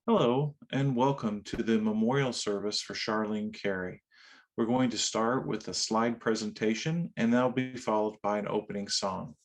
Hello, and welcome to the memorial service for Charlene CAREY. We're going to start with a slide presentation, and that'll be followed by an opening song.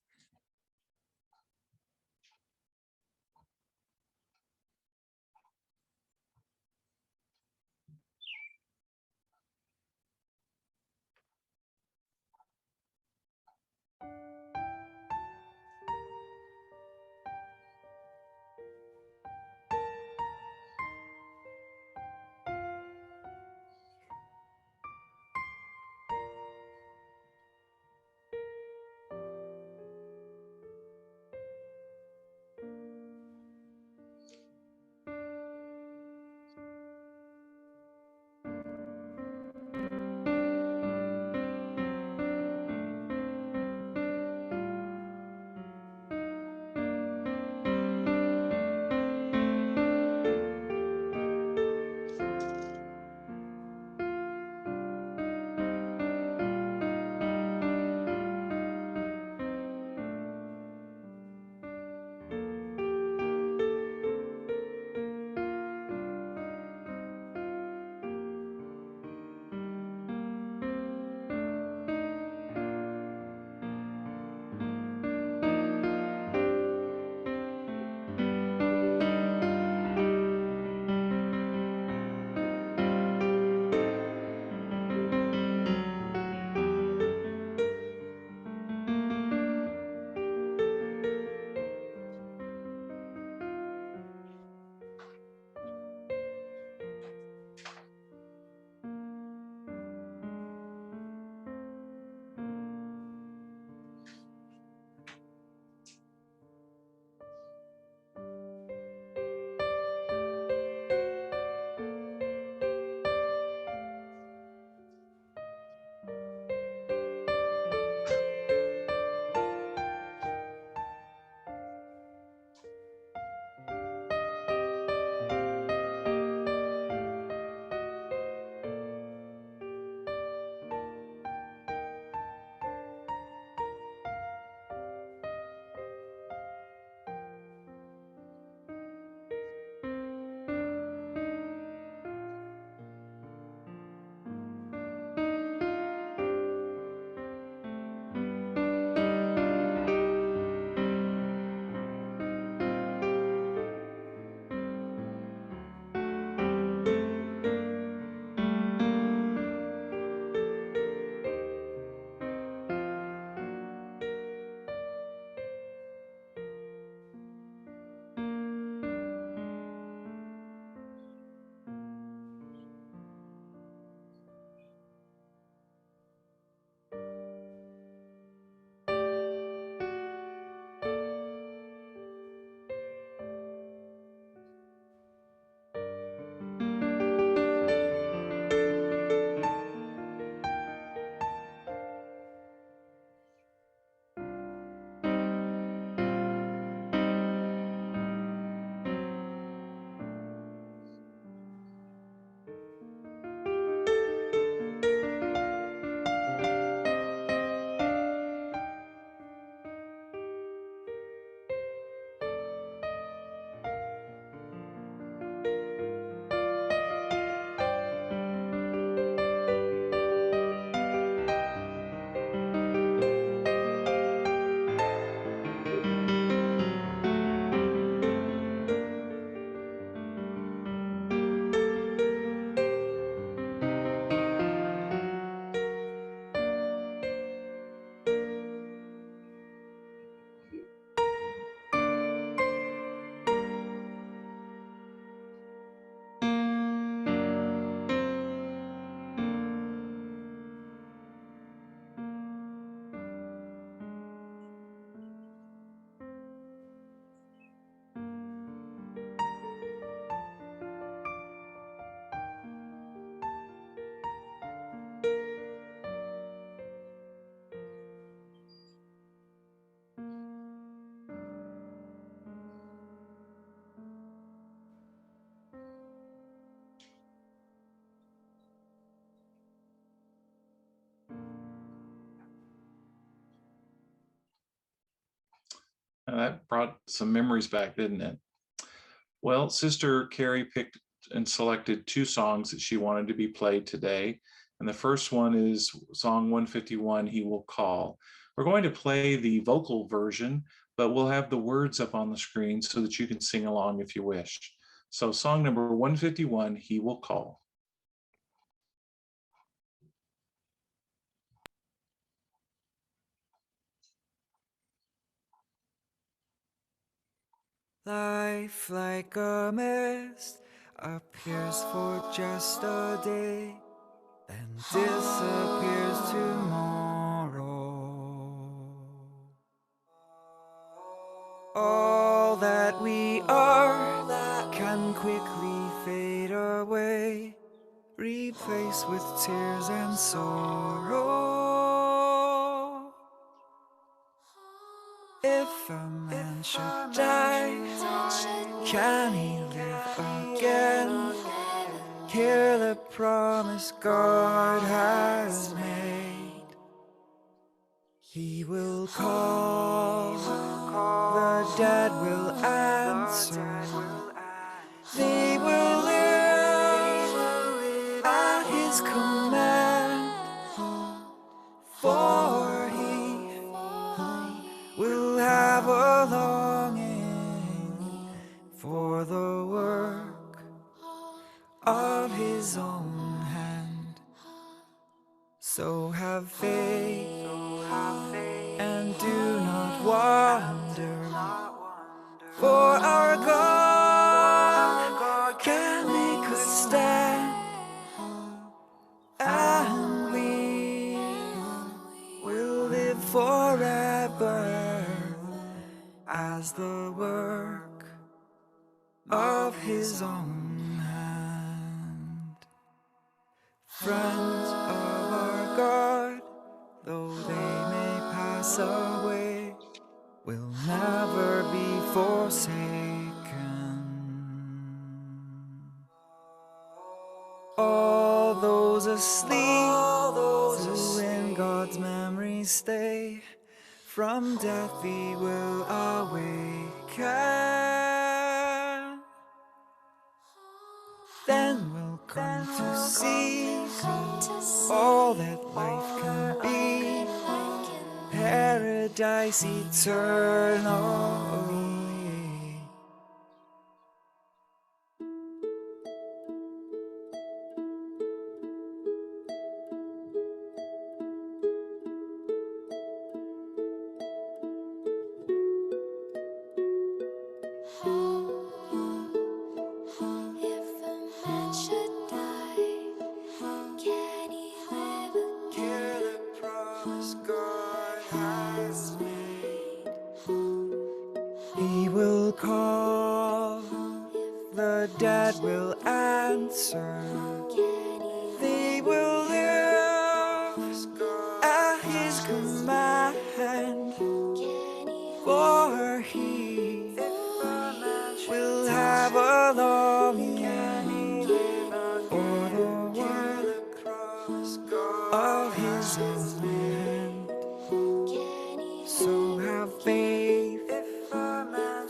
That brought some memories back, didn't it? Well, Sister Carrie picked and selected two songs that she wanted to be played today. And the first one is song 151, He Will Call. We're going to play the vocal version, but we'll have the words up on the screen so that you can sing along if you wish. So song number 151, He Will Call. Life like a mist appears for just a day, then disappears tomorrow. All that we are can quickly fade away, replaced with tears and sorrow. If a man should die, can he live again? Hear the promise God has made. He will call, the dead will answer. They will live at his command, for he will have a longing for the work of his own hand. So have faith and do not wonder, for our God can make us stand, and we will live forever as the work of his own hand. Friends of our God, though they may pass away, will never be forsaken. All those asleep, who in God's memory stay, from death he will awaken. Then we'll come to see all that life can be, paradise eternally. He will call, the dead will answer. They will live at his command, for he will have a longing for the work of his own hand. So have faith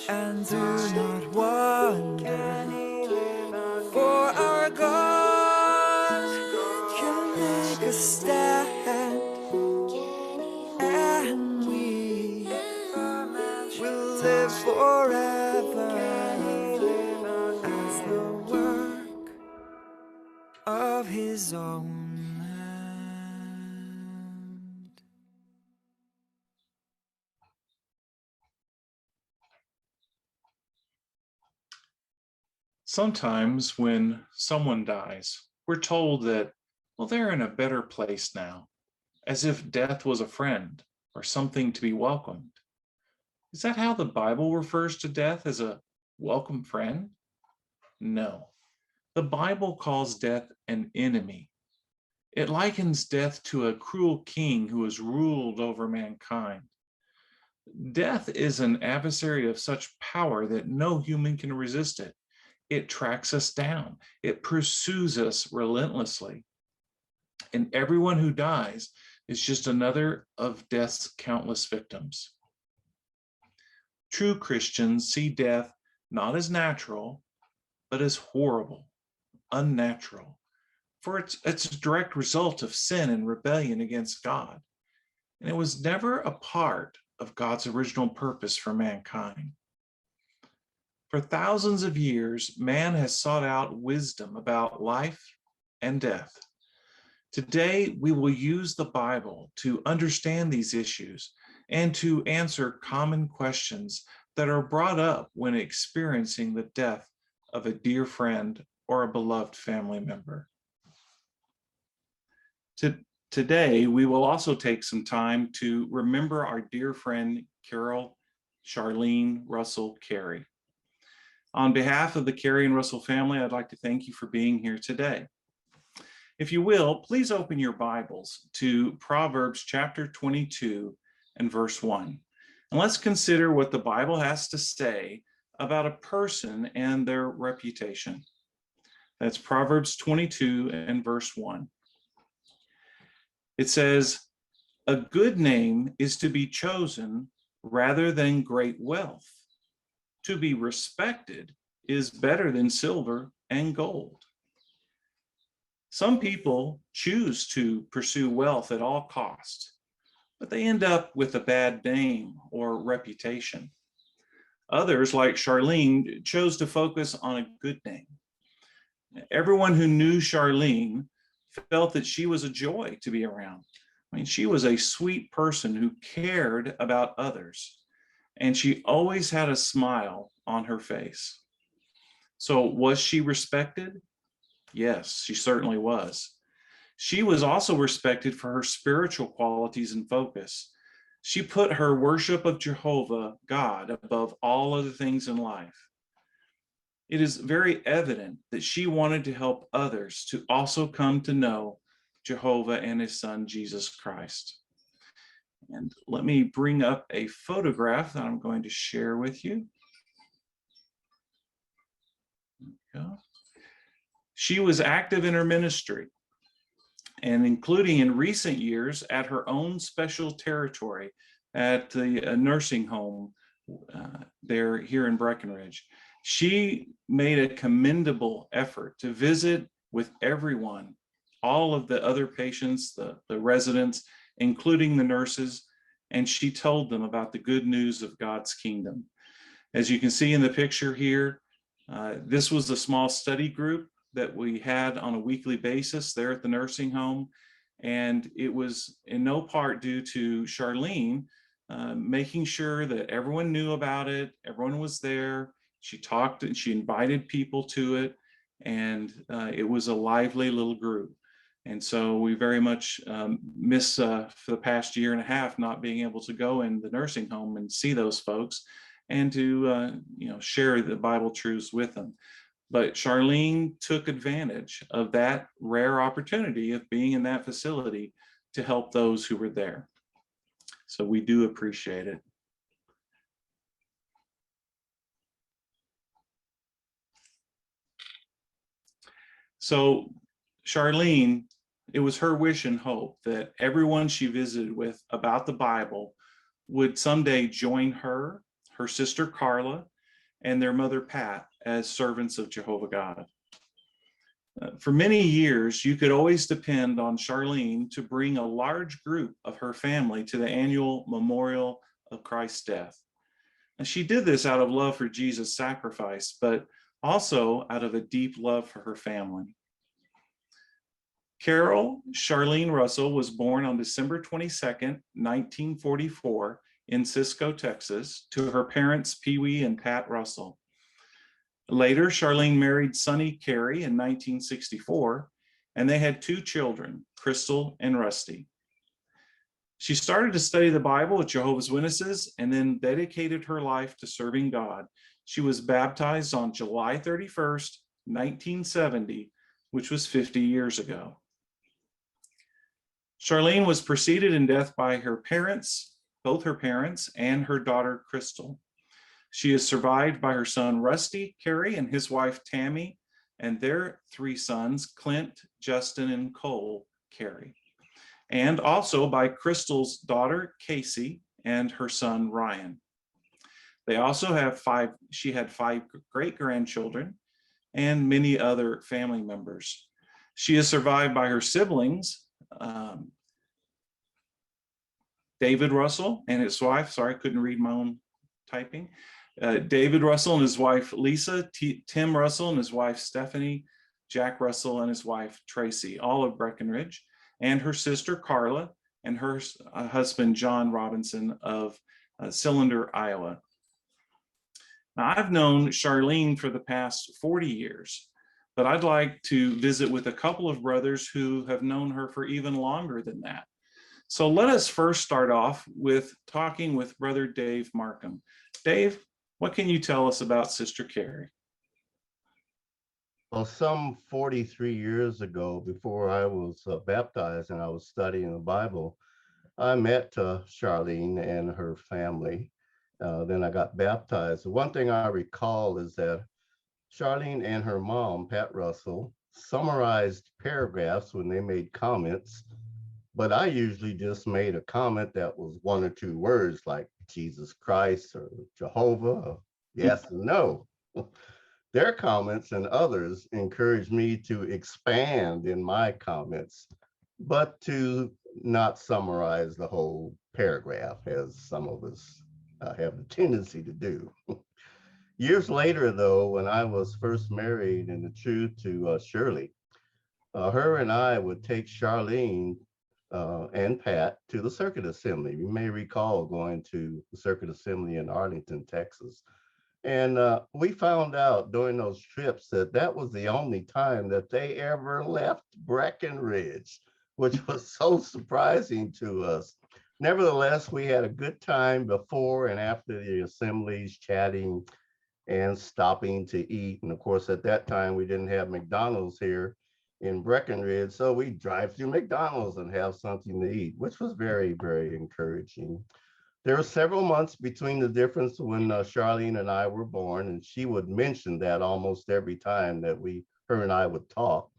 and do not wonder, for our God can make us stand, and we will live forever as the work of his own hand. Sometimes when someone dies, we're told that, well, they're in a better place now, as if death was a friend or something to be welcomed. Is that how the Bible refers to death, as a welcome friend? No. The Bible calls death an enemy. It likens death to a cruel king who has ruled over mankind. Death is an adversary of such power that no human can resist it. It tracks us down. It pursues us relentlessly. And everyone who dies is just another of death's countless victims. True Christians see death not as natural, but as horrible, unnatural, for it's a direct result of sin and rebellion against God. And it was never a part of God's original purpose for mankind. For thousands of years, man has sought out wisdom about life and death. Today, we will use the Bible to understand these issues and to answer common questions that are brought up when experiencing the death of a dear friend or a beloved family member. Today, we will also take some time to remember our dear friend, Charlene CAREY. On behalf of the Carey and Russell family, I'd like to thank you for being here today. If you will, please open your Bibles to Proverbs chapter 22 and verse 1. And let's consider what the Bible has to say about a person and their reputation. That's Proverbs 22 and verse 1. It says, "A good name is to be chosen rather than great wealth. To be respected is better than silver and gold." Some people choose to pursue wealth at all costs, but they end up with a bad name or reputation. Others, like Charlene, chose to focus on a good name. Everyone who knew Charlene felt that she was a joy to be around. I mean, she was a sweet person who cared about others, and she always had a smile on her face. So was she respected? Yes, she certainly was. She was also respected for her spiritual qualities and focus. She put her worship of Jehovah, God, above all other things in life. It is very evident that she wanted to help others to also come to know Jehovah and his son, Jesus Christ. And let me bring up a photograph that I'm going to share with you. There we go. She was active in her ministry, and including in recent years at her own special territory at the nursing home there here in Breckenridge. She made a commendable effort to visit with everyone, all of the other patients, the residents, including the nurses, and she told them about the good news of God's kingdom. As you can see in the picture here, this was a small study group that we had on a weekly basis there at the nursing home. And it was in no part due to Charlene making sure that everyone knew about it, everyone was there. She talked and she invited people to it, and it was a lively little group. And so we very much miss for the past year and a half not being able to go in the nursing home and see those folks and to share the Bible truths with them. But Charlene took advantage of that rare opportunity of being in that facility to help those who were there. So we do appreciate it. So Charlene, it was her wish and hope that everyone she visited with about the Bible would someday join her, her sister Carla, and their mother Pat as servants of Jehovah God. For many years, you could always depend on Charlene to bring a large group of her family to the annual memorial of Christ's death. And she did this out of love for Jesus' sacrifice, but also out of a deep love for her family. Carol Charlene Russell was born on December 22nd, 1944 in Cisco, Texas, to her parents, Pee Wee and Pat Russell. Later, Charlene married Sonny CAREY in 1964, and they had two children, Crystal and Rusty. She started to study the Bible with Jehovah's Witnesses and then dedicated her life to serving God. She was baptized on July 31st, 1970, which was 50 years ago. Charlene was preceded in death by her parents, both her parents, and her daughter, Crystal. She is survived by her son, Rusty CAREY, and his wife, Tammy, and their three sons, Clint, Justin, and Cole CAREY, and also by Crystal's daughter, Casey, and her son, Ryan. They also have she had 5 great-grandchildren and many other family members. She is survived by her siblings, David Russell and his wife. Sorry, I couldn't read my own typing. David Russell and his wife, Lisa, Tim Russell and his wife, Stephanie, Jack Russell and his wife, Tracy, all of Breckenridge, and her sister, Carla, and her husband, John Robinson of Cylinder, Iowa. Now, I've known Charlene for the past 40 years, but I'd like to visit with a couple of brothers who have known her for even longer than that. So let us first start off with talking with Brother Dave Markham. Dave, what can you tell us about Sister Carey? Well, some 43 years ago, before I was baptized and I was studying the Bible, I met Charlene and her family. Then I got baptized. The one thing I recall is that Charlene and her mom, Pat Russell, summarized paragraphs when they made comments, but I usually just made a comment that was 1 or 2 words like Jesus Christ or Jehovah, or yes and no. Their comments and others encouraged me to expand in my comments, but to not summarize the whole paragraph as some of us have the tendency to do. Years later, though, when I was first married in the truth to Shirley, her and I would take Charlene and Pat to the Circuit Assembly. You may recall going to the Circuit Assembly in Arlington, Texas. And we found out during those trips that that was the only time that they ever left Breckenridge, which was so surprising to us. Nevertheless, we had a good time before and after the assemblies, chatting and stopping to eat. And of course, at that time, we didn't have McDonald's here in Breckenridge. So we drive through McDonald's and have something to eat, which was very, very encouraging. There were several months between the difference when Charlene and I were born, and she would mention that almost every time that her and I would talk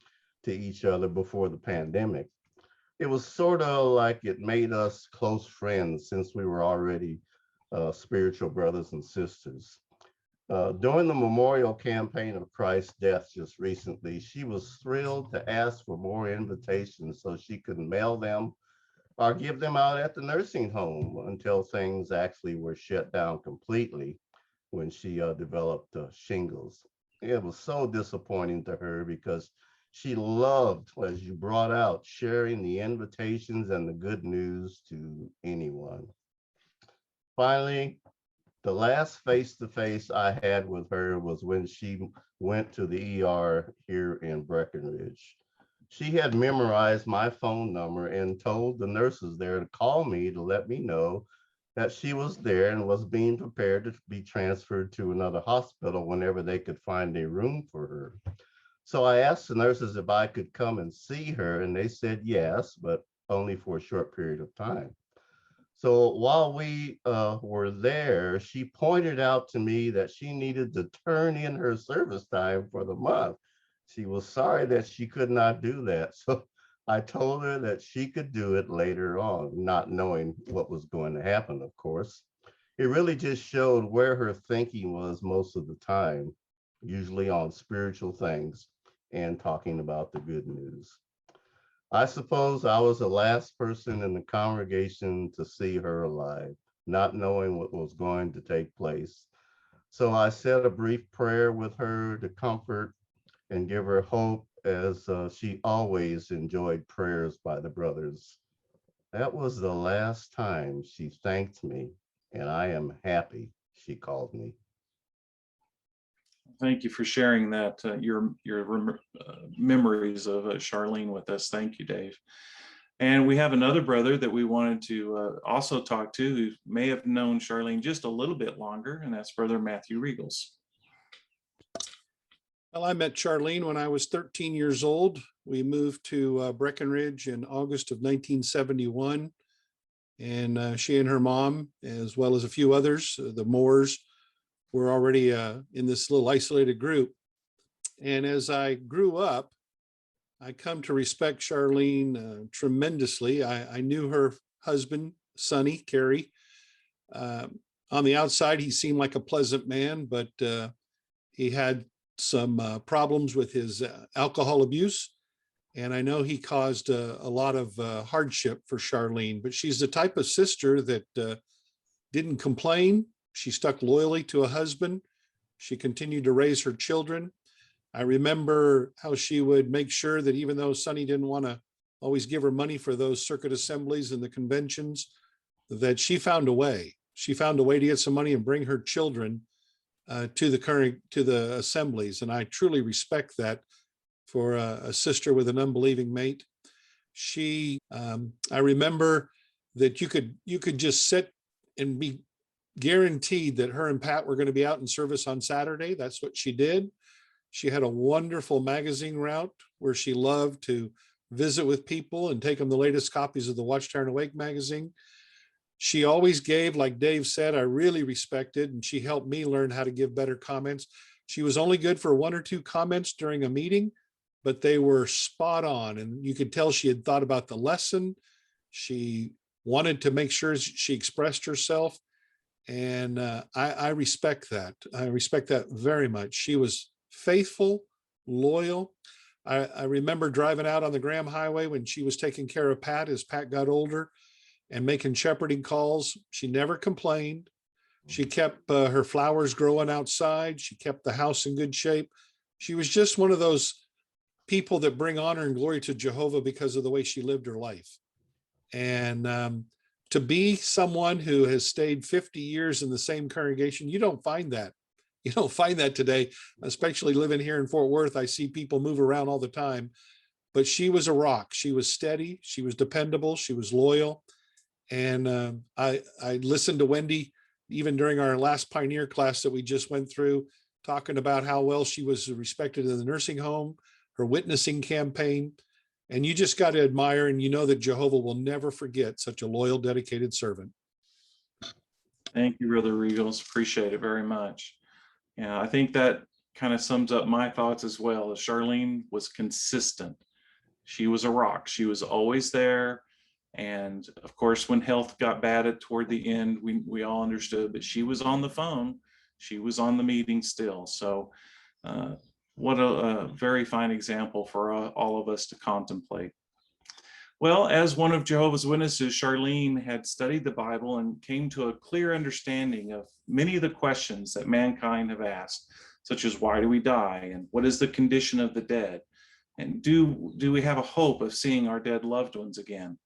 to each other before the pandemic. It was sort of like it made us close friends since we were already spiritual brothers and sisters. During the memorial campaign of Christ's death just recently, she was thrilled to ask for more invitations so she could mail them or give them out at the nursing home until things actually were shut down completely when she developed shingles. It was so disappointing to her because she loved, as you brought out, sharing the invitations and the good news to anyone. Finally, the last face-to-face I had with her was when she went to the ER here in Breckenridge. She had memorized my phone number and told the nurses there to call me to let me know that she was there and was being prepared to be transferred to another hospital whenever they could find a room for her. So I asked the nurses if I could come and see her, and they said yes, but only for a short period of time. So while we were there, she pointed out to me that she needed to turn in her service time for the month. She was sorry that she could not do that. So I told her that she could do it later on, not knowing what was going to happen, of course. It really just showed where her thinking was most of the time, usually on spiritual things and talking about the good news. I suppose I was the last person in the congregation to see her alive, not knowing what was going to take place. So I said a brief prayer with her to comfort and give her hope, as she always enjoyed prayers by the brothers. That was the last time she thanked me, and I am happy she called me. Thank you for sharing that, your memories of Charlene with us. Thank you, Dave. And we have another brother that we wanted to also talk to who may have known Charlene just a little bit longer, and that's Brother Matthew Regals. Well, I met Charlene when I was 13 years old. We moved to Breckenridge in August of 1971. And she and her mom, as well as a few others, the Moores, were already in this little isolated group. And as I grew up, I come to respect Charlene tremendously. I knew her husband, Sonny CAREY, On the outside, he seemed like a pleasant man, but he had some problems with his alcohol abuse. And I know he caused a lot of hardship for Charlene, but she's the type of sister that didn't complain. She stuck loyally to a husband. She continued to raise her children. I remember how she would make sure that even though Sonny didn't want to always give her money for those circuit assemblies and the conventions, that she found a way. She found a way to get some money and bring her children to the assemblies. And I truly respect that for a sister with an unbelieving mate. I remember that you could just sit and be guaranteed that her and Pat were going to be out in service on Saturday. That's what she did. She had a wonderful magazine route where she loved to visit with people and take them the latest copies of the Watchtower and Awake magazine. She always gave, like Dave said, I really respected, and she helped me learn how to give better comments. She was only good for one or two comments during a meeting, but they were spot on. And you could tell she had thought about the lesson. She wanted to make sure she expressed herself. And I respect that. I respect that very much. She was faithful, loyal. I remember driving out on the Graham Highway when she was taking care of Pat as Pat got older and making shepherding calls. She never complained. She kept her flowers growing outside. She kept the house in good shape. She was just one of those people that bring honor and glory to Jehovah because of the way she lived her life. And to be someone who has stayed 50 years in the same congregation, you don't find that. You don't find that today, especially living here in Fort Worth. I see people move around all the time, but she was a rock. She was steady. She was dependable. She was loyal. And I listened to Wendy, even during our last pioneer class that we just went through, talking about how well she was respected in the nursing home, her witnessing campaign. And you just got to admire, and you know that Jehovah will never forget such a loyal, dedicated servant. Thank you, Brother Regals. Appreciate it very much. Yeah, I think that kind of sums up my thoughts as well. As Charlene was consistent. She was a rock. She was always there. And of course, when health got bad toward the end, we all understood that she was on the phone. She was on the meeting still. So what a very fine example for all of us to contemplate. Well, as one of Jehovah's Witnesses, Charlene had studied the Bible and came to a clear understanding of many of the questions that mankind have asked, such as why do we die, and what is the condition of the dead, and do we have a hope of seeing our dead loved ones again?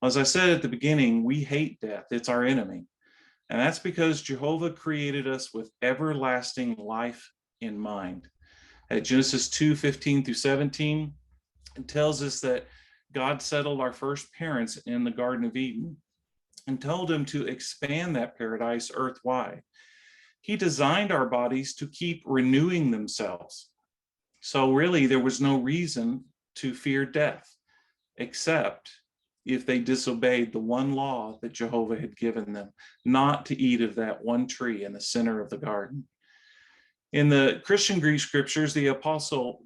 As I said at the beginning, we hate death. It's our enemy. And that's because Jehovah created us with everlasting life in mind. At Genesis 2:15 through 17, it tells us that God settled our first parents in the Garden of Eden and told them to expand that paradise earthwide. He designed our bodies to keep renewing themselves. So really, there was no reason to fear death, except if they disobeyed the one law that Jehovah had given them, not to eat of that one tree in the center of the garden. In the Christian Greek scriptures, the apostle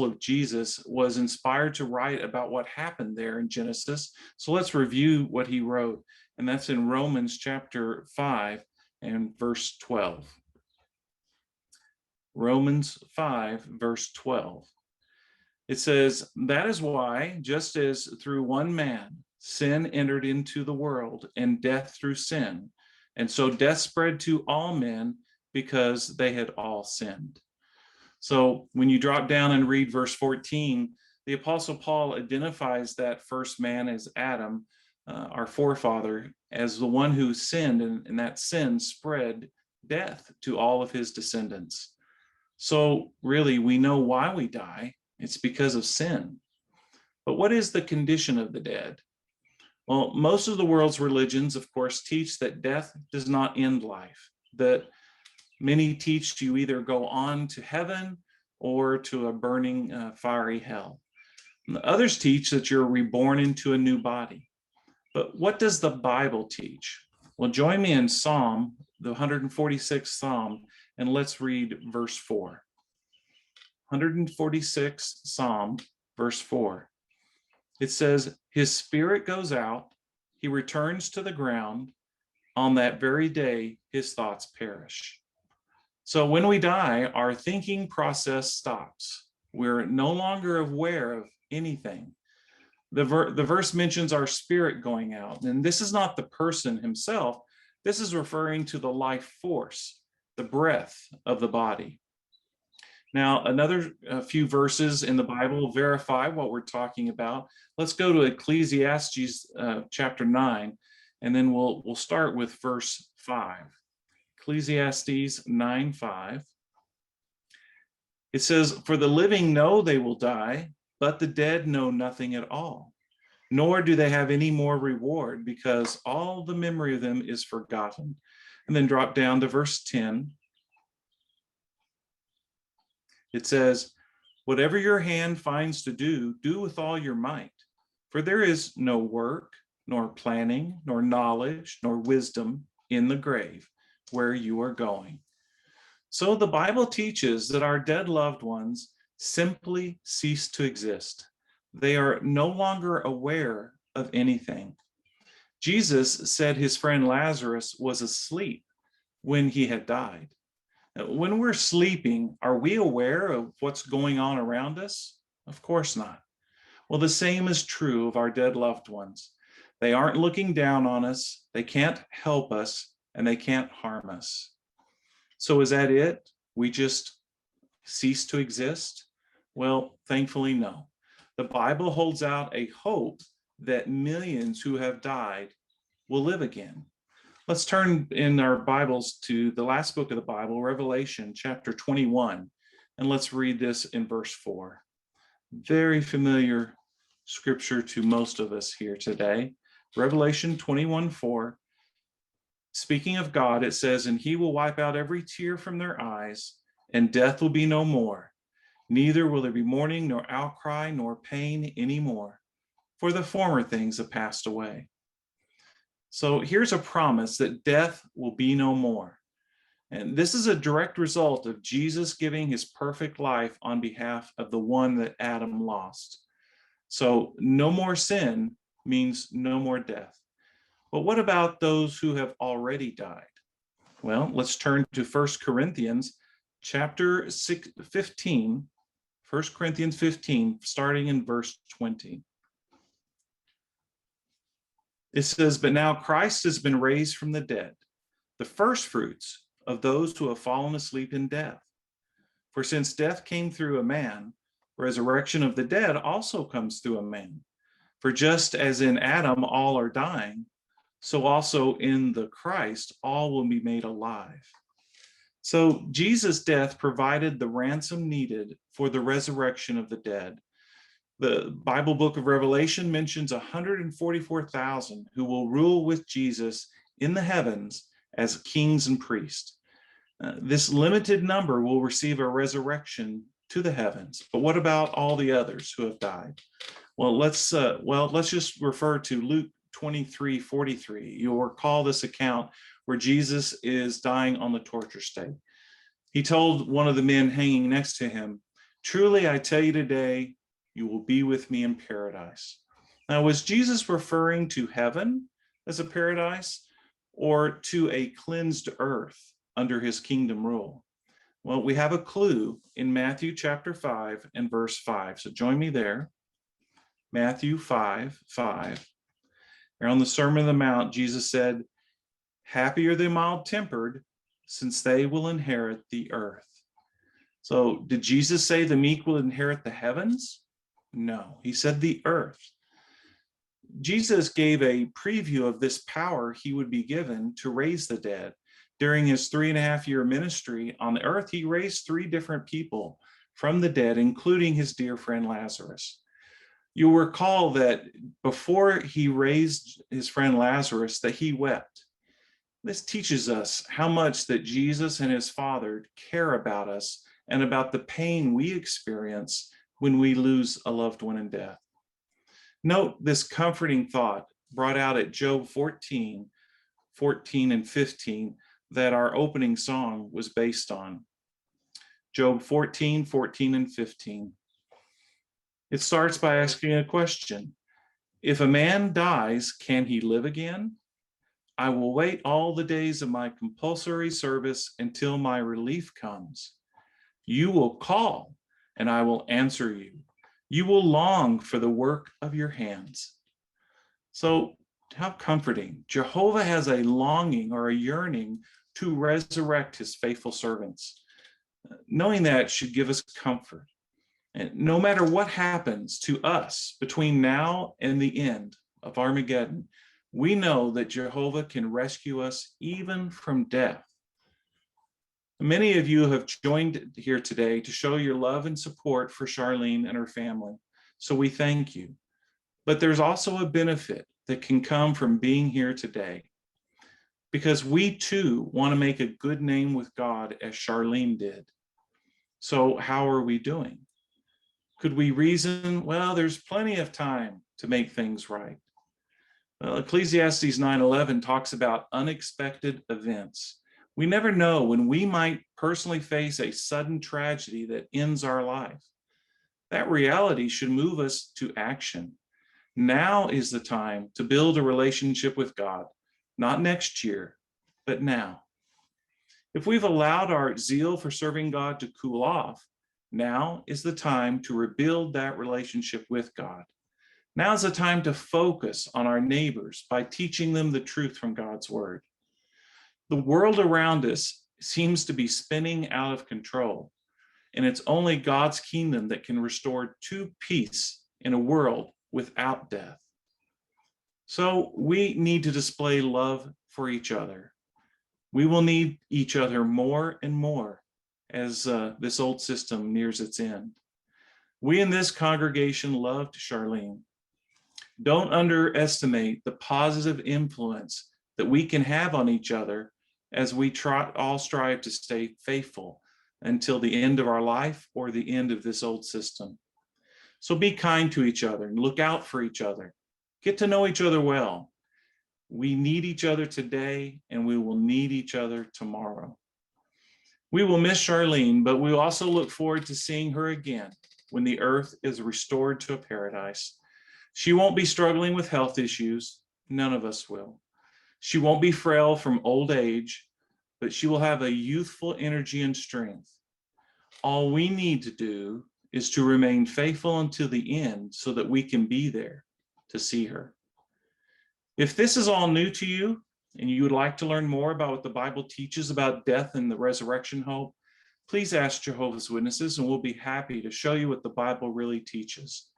of Jesus was inspired to write about what happened there in Genesis. So let's review what he wrote, and that's in Romans chapter 5 and verse 12. Romans 5, verse 12. It says, that is why, just as through one man sin entered into the world, and death through sin, and so death spread to all men because they had all sinned. So when you drop down and read verse 14, the Apostle Paul identifies that first man as Adam, our forefather, as the one who sinned, and that sin spread death to all of his descendants. So really, we know why we die. It's because of sin. But what is the condition of the dead? Well, most of the world's religions, of course, teach that death does not end life, that many teach you either go on to heaven or to a burning fiery hell. And others teach that you're reborn into a new body. But what does the Bible teach? Well, join me in Psalm, the 146th Psalm, and let's read verse 4. 146th Psalm, verse 4. It says, his spirit goes out, he returns to the ground, On that very day, his thoughts perish. So when we die, our thinking process stops. We're no longer aware of anything. The verse mentions our spirit going out, and this is not the person himself. This is referring to the life force, the breath of the body. Now, another few verses in the Bible verify what we're talking about. Let's go to Ecclesiastes chapter 9, and then we'll start with verse 5. Ecclesiastes 9:5. It says, "For the living know they will die, but the dead know nothing at all, nor do they have any more reward, because all the memory of them is forgotten." And then drop down to verse 10. It says, "Whatever your hand finds to do, do with all your might. For there is no work, nor planning, nor knowledge, nor wisdom in the grave where you are going." So the Bible teaches that our dead loved ones simply cease to exist. They are no longer aware of anything. Jesus said his friend Lazarus was asleep when he had died. When we're sleeping, are we aware of what's going on around us? Of course not. Well, the same is true of our dead loved ones. They aren't looking down on us, they can't help us, and they can't harm us. So is that it? We just cease to exist? Well, thankfully, no. The Bible holds out a hope that millions who have died will live again. Let's turn in our Bibles to the last book of the Bible, Revelation chapter 21, and let's read this in verse 4. Very familiar scripture to most of us here today. Revelation 21:4. Speaking of God, it says, "And he will wipe out every tear from their eyes, and death will be no more. Neither will there be mourning, nor outcry, nor pain anymore, for the former things have passed away." So here's a promise that death will be no more. And this is a direct result of Jesus giving his perfect life on behalf of the one that Adam lost. So no more sin means no more death. But what about those who have already died? Well, let's turn to 1 Corinthians chapter 15, 1 Corinthians 15, starting in verse 20. It says, "But now Christ has been raised from the dead, the first fruits of those who have fallen asleep in death. For since death came through a man, resurrection of the dead also comes through a man. For just as in Adam all are dying, so also in the Christ all will be made alive." So Jesus' death provided the ransom needed for the resurrection of the dead. The Bible book of Revelation mentions 144,000 who will rule with Jesus in the heavens as kings and priests. This limited number will receive a resurrection to the heavens. But what about all the others who have died? Well, let's just refer to Luke 23:43. You'll recall this account where Jesus is dying on the torture stake. He told one of the men hanging next to him, "Truly, I tell you today, you will be with me in paradise." Now, was Jesus referring to heaven as a paradise or to a cleansed earth under his kingdom rule? Well, we have a clue in Matthew chapter 5 and verse 5. So join me there. Matthew 5:5. Here on the Sermon on the Mount, Jesus said, "Happy are the mild-tempered, since they will inherit the earth." So did Jesus say the meek will inherit the heavens? No, he said the earth. Jesus gave a preview of this power he would be given to raise the dead. During his 3.5-year ministry on the earth, he raised 3 different people from the dead, including his dear friend Lazarus. You'll recall that before he raised his friend Lazarus, that he wept. This teaches us how much that Jesus and his Father care about us and about the pain we experience when we lose a loved one in death. Note this comforting thought brought out at Job 14:14 and 15 that our opening song was based on. Job 14:14 and 15. It starts by asking a question. If a man dies, can he live again? I will wait all the days of my compulsory service until my relief comes. You will call, and I will answer you. You will long for the work of your hands. So, how comforting. Jehovah has a longing or a yearning to resurrect his faithful servants. Knowing that should give us comfort. And no matter what happens to us between now and the end of Armageddon, we know that Jehovah can rescue us even from death. Many of you have joined here today to show your love and support for Charlene and her family. So we thank you. But there's also a benefit that can come from being here today, because we too want to make a good name with God as Charlene did. So how are we doing? Could we reason, well, there's plenty of time to make things right? Well, Ecclesiastes 9:11 talks about unexpected events. We never know when we might personally face a sudden tragedy that ends our life. That reality should move us to action. Now is the time to build a relationship with God, not next year, but now. If we've allowed our zeal for serving God to cool off, now is the time to rebuild that relationship with God. Now is the time to focus on our neighbors by teaching them the truth from God's word. The world around us seems to be spinning out of control, and it's only God's kingdom that can restore true peace in a world without death. So we need to display love for each other. We will need each other more and more as this old system nears its end. We in this congregation loved Charlene. Don't underestimate the positive influence that we can have on each other as we all strive to stay faithful until the end of our life or the end of this old system. So be kind to each other and look out for each other. Get to know each other well. We need each other today, and we will need each other tomorrow. We will miss Charlene, but we also look forward to seeing her again when the earth is restored to a paradise. She won't be struggling with health issues. None of us will. She won't be frail from old age, but she will have a youthful energy and strength. All we need to do is to remain faithful until the end so that we can be there to see her. If this is all new to you and you would like to learn more about what the Bible teaches about death and the resurrection hope, please ask Jehovah's Witnesses and we'll be happy to show you what the Bible really teaches.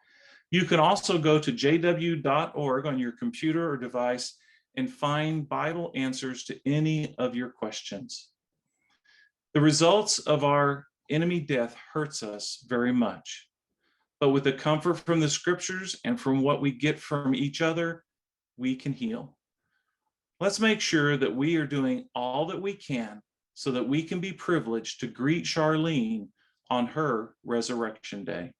You can also go to jw.org on your computer or device and find Bible answers to any of your questions. The results of our enemy death hurts us very much, but with the comfort from the scriptures and from what we get from each other, we can heal. Let's make sure that we are doing all that we can so that we can be privileged to greet Charlene on her resurrection day.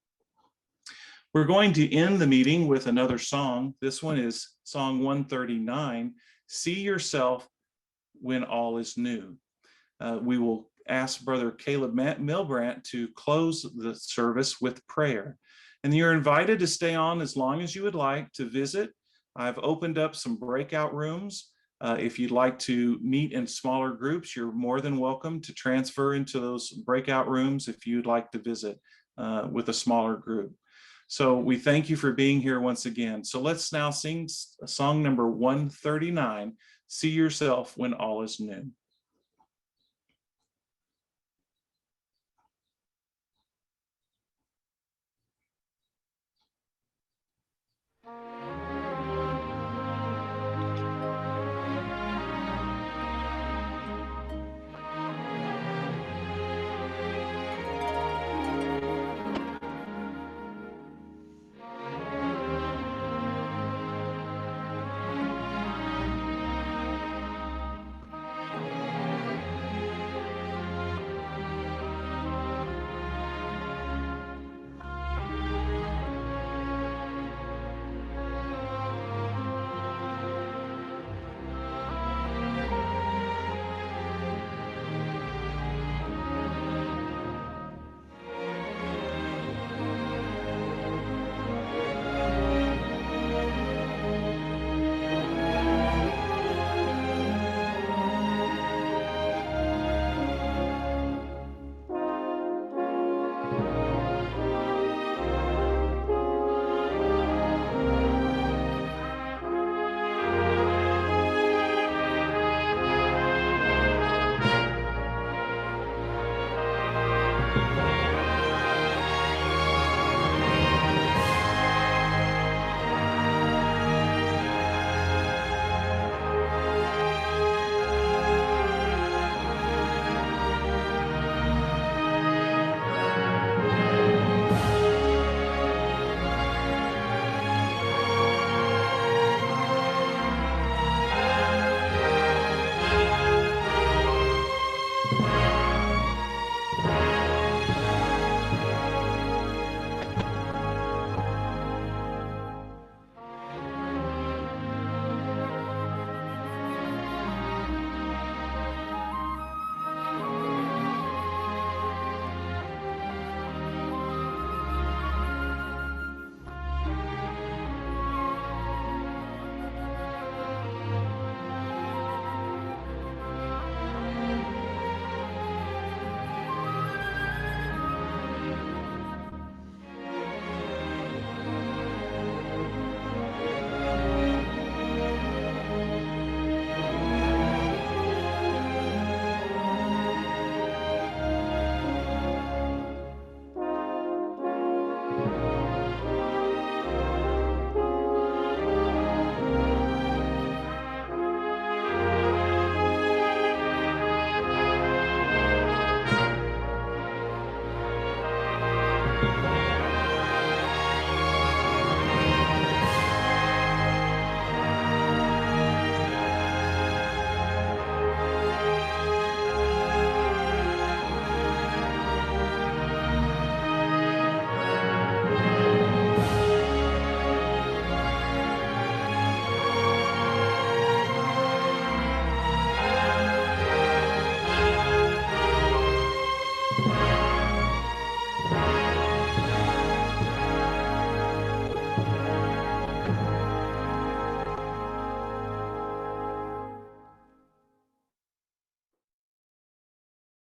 We're going to end the meeting with another song. This one is Song 139, See Yourself When All Is New. We will ask Brother Caleb Milbrandt to close the service with prayer. And you're invited to stay on as long as you would like to visit. I've opened up some breakout rooms. If you'd like to meet in smaller groups, you're more than welcome to transfer into those breakout rooms if you'd like to visit with a smaller group. So we thank you for being here once again. So let's now sing song number 139, See Yourself When All Is New.